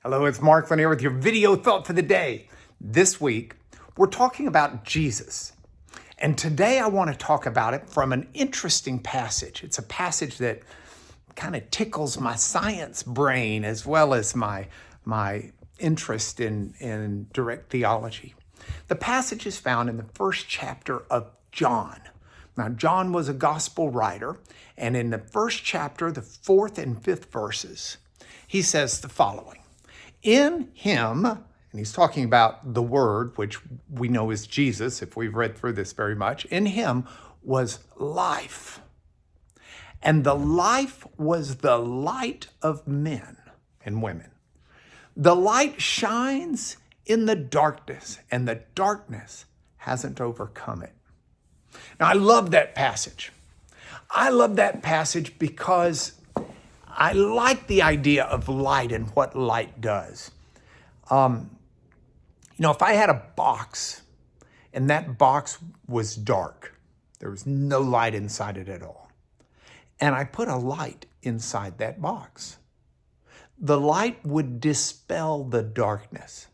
Hello, it's Mark Lanier with your video thought for the day. This week, we're talking about Jesus. And today I want to talk about it from an interesting passage. It's a passage that kind of tickles my science brain as well as my interest in direct theology. The passage is found in the first chapter of John. Now, John was a gospel writer, and in the first chapter, the 4th and 5th verses, he says the following. In him, and he's talking about the Word, which we know is Jesus, if we've read through this very much, in him was life. And the life was the light of men and women. The light shines in the darkness, and the darkness hasn't overcome it. Now, I love that passage. I love that passage because I like the idea of light and what light does. If I had a box and that box was dark, there was no light inside it at all, and I put a light inside that box, the light would dispel the darkness.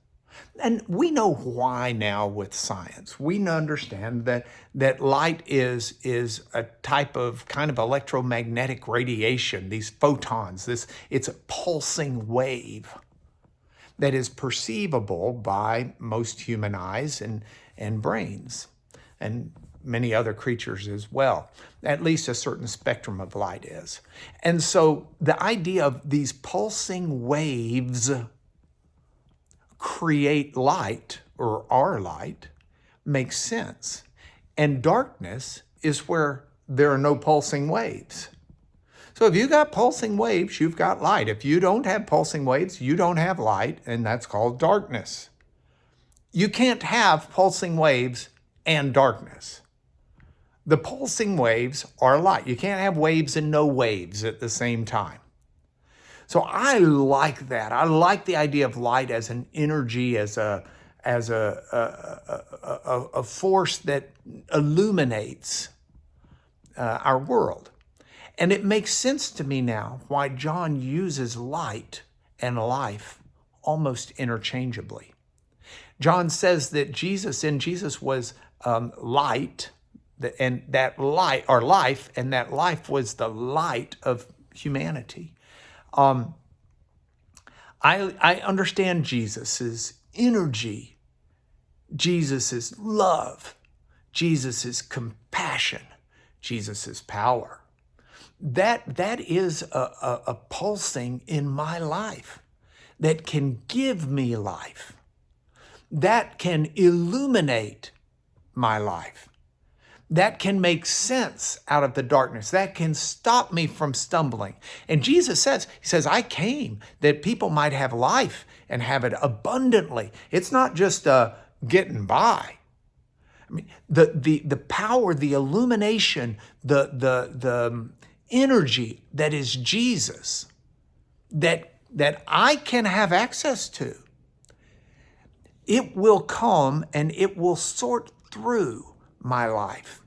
And we know why now with science. We understand that light is a type of kind of electromagnetic radiation, these photons. It's a pulsing wave that is perceivable by most human eyes and brains and many other creatures as well. At least a certain spectrum of light is. And so the idea of these pulsing waves create light, or are light, makes sense. And darkness is where there are no pulsing waves. So if you got pulsing waves, you've got light. If you don't have pulsing waves, you don't have light, and that's called darkness. You can't have pulsing waves and darkness. The pulsing waves are light. You can't have waves and no waves at the same time. So I like that. I like the idea of light as an energy, as a force that illuminates our world. And it makes sense to me now why John uses light and life almost interchangeably. John says that in Jesus was light, and that light, or life, and that life was the light of humanity. I understand Jesus's energy, Jesus's love, Jesus's compassion, Jesus's power. That is a pulsing in my life that can give me life, that can illuminate my life, that can make sense out of the darkness, that can stop me from stumbling. And Jesus says, I came that people might have life and have it abundantly. It's not just getting by. I mean, the power, the illumination, the energy that is Jesus, that I can have access to, it will come and it will sort through my life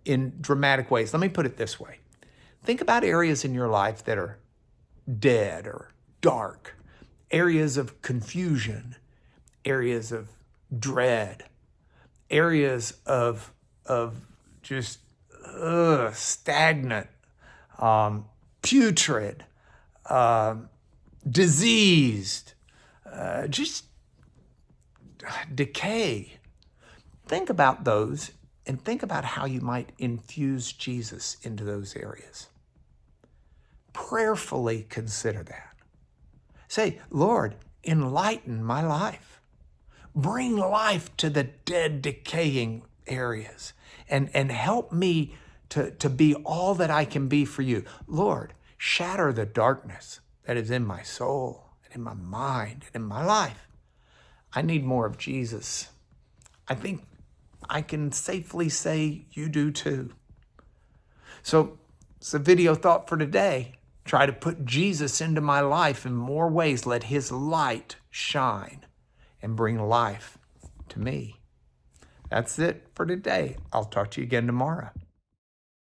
in dramatic ways. Let me put it this way. Think about areas in your life that are dead or dark, areas of confusion, areas of dread, areas of just stagnant, putrid, diseased, just decay. Think about those and think about how you might infuse Jesus into those areas. Prayerfully consider that. Say, Lord, enlighten my life. Bring life to the dead, decaying areas and help me to be all that I can be for you. Lord, shatter the darkness that is in my soul and in my mind and in my life. I need more of Jesus. I think I can safely say you do too. So it's a video thought for today. Try to put Jesus into my life in more ways. Let his light shine and bring life to me. That's it for today. I'll talk to you again tomorrow.